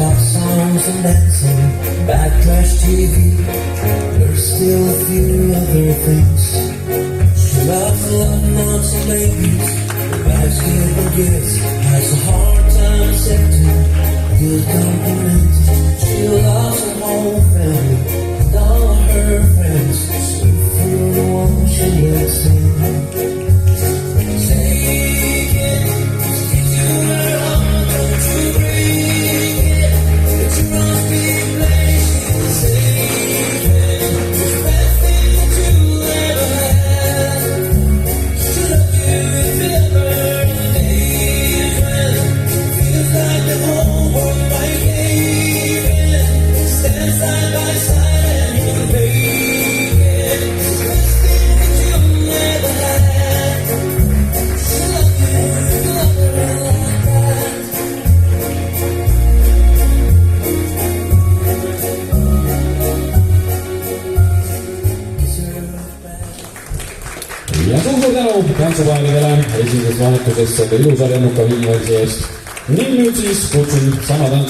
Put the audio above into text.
pop songs and dancing, bad trash TV. There's still a few other things. She loves a lot lots of ladies, basketball gifts, has a hard time accepting good compliments. She loves her whole family and all her friends. So if you're the one she lets in, take it, stick to her heart, don't you break it. But you must be patient, save it. It's the best thing that you'll ever have. She love you if ever the days when feels like the whole world might cave in. Stand side by side and you can make it. It's the best thing that you'll ever have. She love you if you love her like that. ja suur tänu tantsupaelidele esimeses vahetuses selle ilusa lennuka viimase eest. Ning nüüd siis kutsun sama tantsu